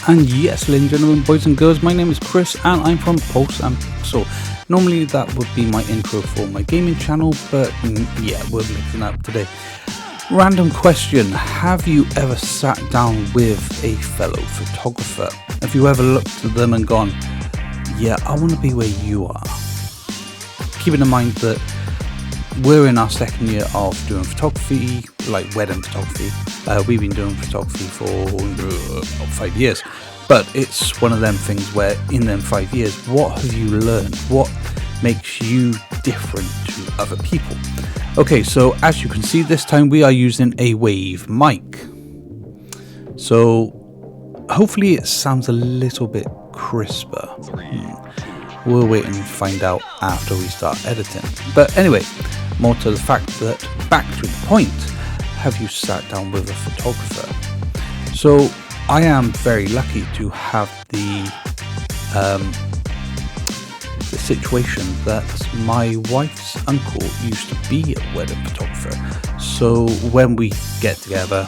And yes, ladies and gentlemen, boys and girls, my name is Chris and I'm from Pulse and Pixel. Normally that would be my intro for my gaming channel, but yeah, we're mixing up today. Random question: have you ever sat down with a fellow photographer? Have you ever looked at them and gone, yeah, I want to be where you are? Keeping in mind that we're in our second year of doing photography, like wedding photography. We've been doing photography for about 5 years, but it's one of them things where in them 5 years, what have you learned? What makes you different to other people? Okay, so as you can see, this time we are using a Wave mic. So hopefully it sounds a little bit crisper. We'll wait and find out after we start editing. But anyway, more to the fact that, back to the point, have you sat down with a photographer? So I am very lucky to have the situation that my wife's uncle used to be a wedding photographer. So when we get together,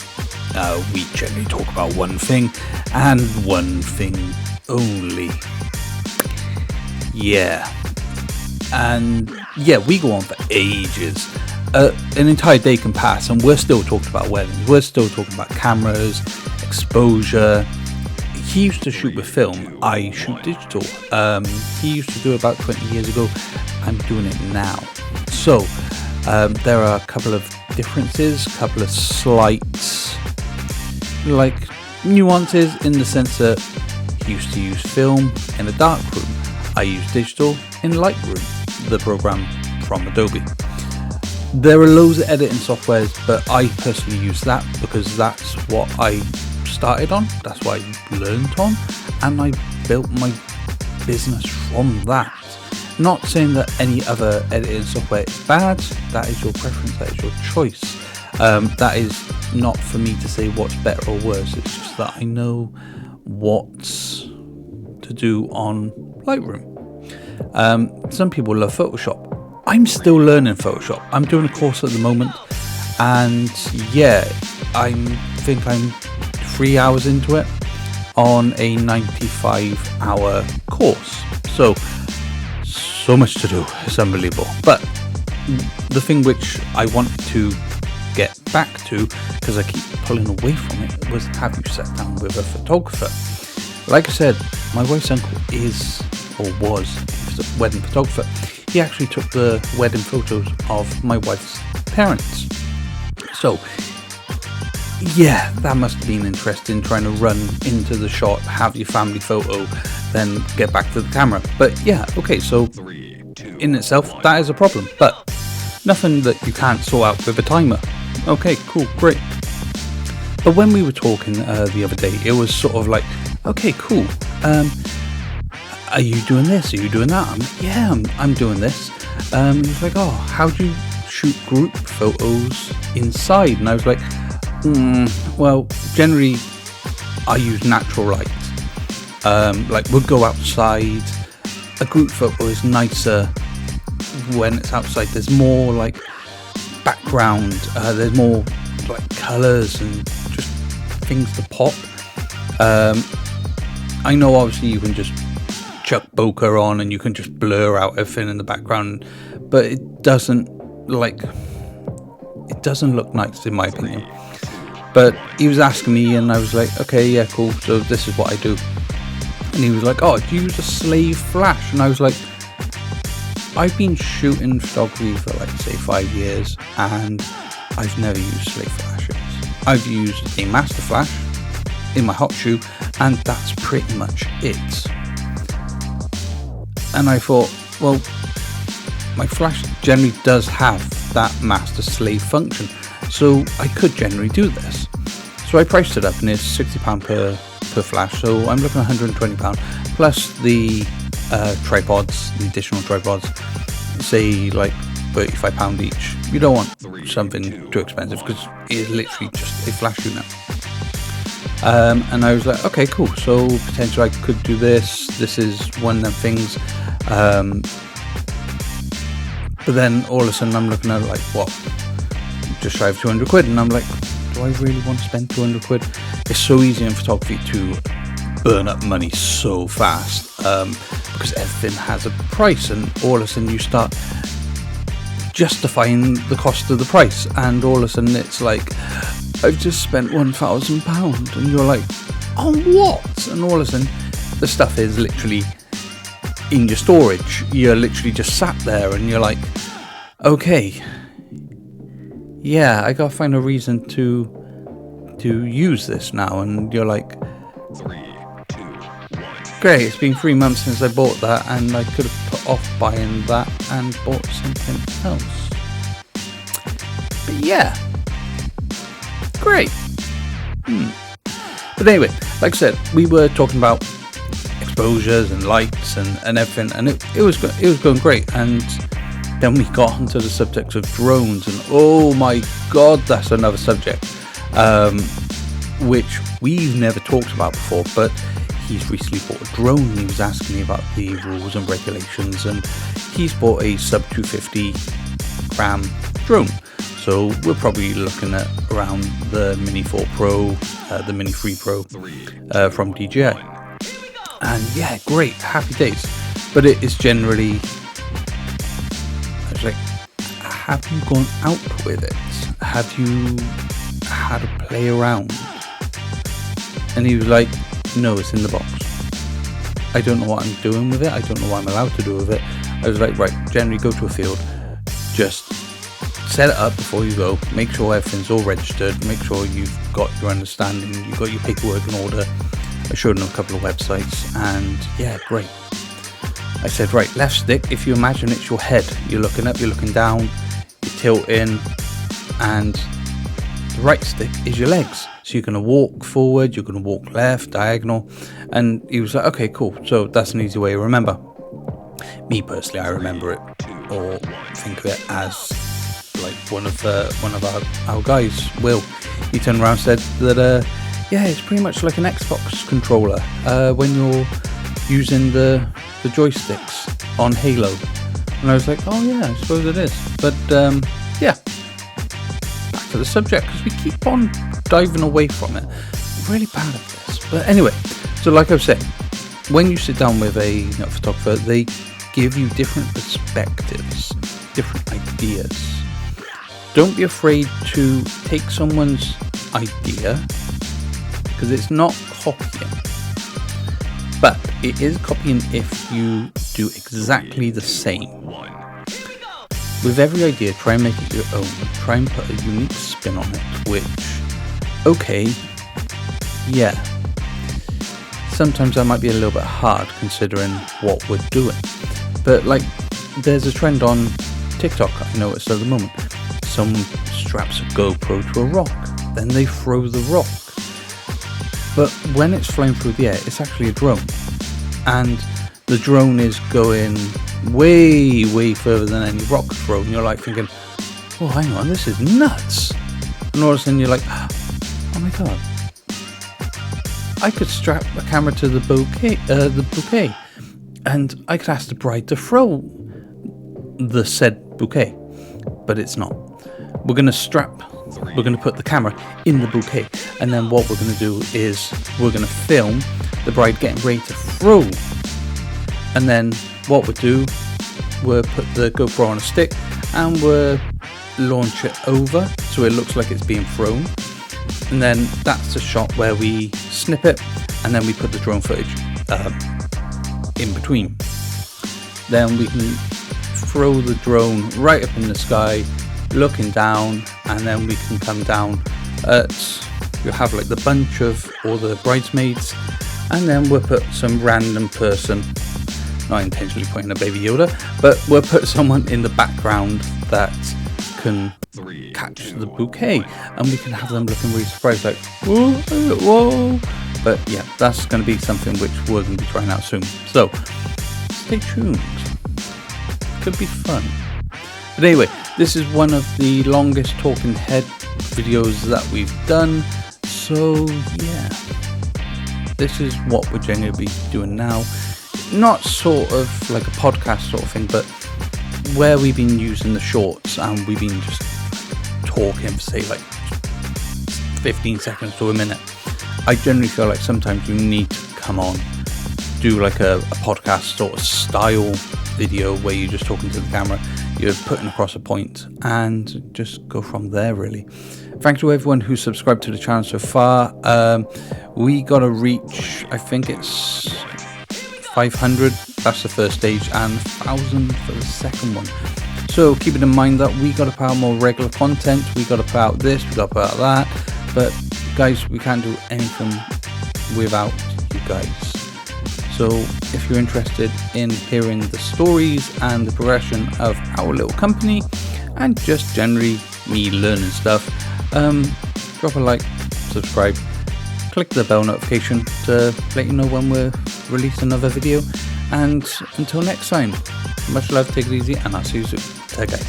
we generally talk about one thing and one thing only. Yeah. And yeah, we go on for ages. An entire day can pass and we're still talking about weddings. We're still talking about cameras, exposure. He used to shoot with film. I shoot digital. He used to do it about 20 years ago. I'm doing it now. So there are a couple of differences, a couple of slight nuances in the sense that he used to use film in a dark room. I use digital in Lightroom, the program from Adobe. There are loads of editing softwares, but I personally use that because that's what I started on, that's what I learned on, and I built my business from that. Not saying that any other editing software is bad, that is your preference, that is your choice. That is not for me to say what's better or worse, it's just that I know what's to do on Lightroom. Some people love Photoshop. I'm still learning Photoshop. I'm doing a course at the moment, and yeah, I think I'm 3 hours into it on a 95-hour course. So much to do. It's unbelievable. But the thing which I wanted to get back to, because I keep pulling away from it, was have you sat down with a photographer? Like I said, my wife's uncle is or was a wedding photographer. He actually took the wedding photos of my wife's parents. So yeah, that must have been interesting, trying to run into the shot, have your family photo, then get back to the camera. But yeah, okay, so in itself, that is a problem, but nothing that you can't sort out with a timer. Okay, cool, great. But when we were talking the other day, it was sort of like, okay, cool, are you doing this? Are you doing that? I'm like, yeah, I'm doing this. He was like, oh, how do you shoot group photos inside? And I was like, well, generally I use natural light. We'll go outside. A group photo is nicer when it's outside. There's more like background. There's more like colours and just things to pop. I know obviously you can just chuck bokeh on and you can just blur out everything in the background, but it doesn't look nice in my opinion. But he was asking me and I was like, okay, yeah, cool, so this is what I do. And he was like, oh, do you use a slave flash? And I was like, I've been shooting photography for like say 5 years and I've never used slave flashes. I've used a master flash in my hot shoe and that's pretty much it. And I thought, well, my flash generally does have that master slave function, so I could generally do this. So I priced it up and it's £60 per flash, so I'm looking at £120 plus the tripods, the additional tripods, say like £35 each. You don't want something too expensive because it is literally just a flash unit. And I was like, okay, cool, so potentially I could do this. This is one of them things. But then all of a sudden I'm looking at like, what, just shy of 200 quid, and I'm like, do I really want to spend 200 quid? It's so easy in photography to burn up money so fast, because everything has a price, and all of a sudden you start justifying the cost of the price, and all of a sudden it's like, I've just spent £1,000, and you're like, on what? And all of a sudden the stuff is literally in your storage. You're literally just sat there and you're like, okay, yeah, I gotta find a reason to use this now. And you're like, 3, 2, 1. Great, it's been 3 months since I bought that, and I could have put off buying that and bought something else. But yeah, great. But anyway, like I said, we were talking about exposures and lights and everything, and it was going great. And then we got onto the subject of drones, and oh my god, that's another subject, which we've never talked about before. But he's recently bought a drone. He was asking me about the rules and regulations, and he's bought a sub 250 gram drone. So we're probably looking at around the Mini 4 Pro, the Mini 3 Pro from DJI. And yeah, great, happy days. But it is generally, I was like, have you gone out with it? Have you had a play around? And he was like, no, it's in the box. I don't know what I'm doing with it. I don't know what I'm allowed to do with it. I was like, right, generally go to a field, just set it up before you go, make sure everything's all registered, make sure you've got your understanding, you've got your paperwork in order. I showed him a couple of websites, and yeah, great. I said, right, left stick, if you imagine it's your head, you're looking up, you're looking down, you're tilting, and the right stick is your legs. So you're going to walk forward, you're going to walk left, diagonal. And he was like, okay, cool, so that's an easy way to remember. Me personally, I remember it, or think of it as like one of our guys, Will. He turned around and said that yeah, it's pretty much like an Xbox controller when you're using the joysticks on Halo. And I was like, oh yeah, I suppose it is. But yeah, back to the subject, because we keep on diving away from it. I'm really bad at this. But anyway, so like I've said, when you sit down with a photographer, they give you different perspectives, different ideas. Don't be afraid to take someone's idea, because it's not copying, but it is copying if you do exactly the same. With every idea, try and make it your own. Try and put a unique spin on it, which, okay, yeah, sometimes that might be a little bit hard considering what we're doing. But like, there's a trend on TikTok I noticed at the moment. Someone straps a GoPro to a rock, then they throw the rock. But when it's flying through the air, it's actually a drone. And the drone is going way, way further than any rock throw. And you're like thinking, oh, hang on, this is nuts. And all of a sudden you're like, oh my god, I could strap a camera to the bouquet, and I could ask the bride to throw the said bouquet. But it's not. We're going to put the camera in the bouquet, and then what we're going to do is we're going to film the bride getting ready to throw, and then what we'll do, we'll put the GoPro on a stick and we'll launch it over so it looks like it's being thrown, and then that's the shot where we snip it, and then we put the drone footage in between. Then we can throw the drone right up in the sky, looking down, and then we can come down you'll have like the bunch of all the bridesmaids, and then we'll put some random person, not intentionally putting a Baby Yoda, but we'll put someone in the background that can catch the bouquet, and we can have them looking really surprised, like whoa. But yeah, that's going to be something which we're going to be trying out soon, so stay tuned. Could be fun. But anyway, this is one of the longest talking head videos that we've done, so yeah, this is what we're generally doing now. Not sort of like a podcast sort of thing, but where we've been using the shorts and we've been just talking for say like 15 seconds to a minute. I generally feel like sometimes you need to come on, do like a podcast sort of style video where you're just talking to the camera, you're putting across a point, and just go from there, really. Thanks to everyone who's subscribed to the channel so far. We got to reach, I think it's 500, that's the first stage, and 1,000 for the second one. So keep it in mind that we got to put out more regular content, we got to put out this, we got to put out that, but guys, we can't do anything without you guys. So if you're interested in hearing the stories and the progression of our little company, and just generally me learning stuff, drop a like, subscribe, click the bell notification to let you know when we're releasing another video. And until next time, much love, take it easy, and I'll see you soon. Bye guys.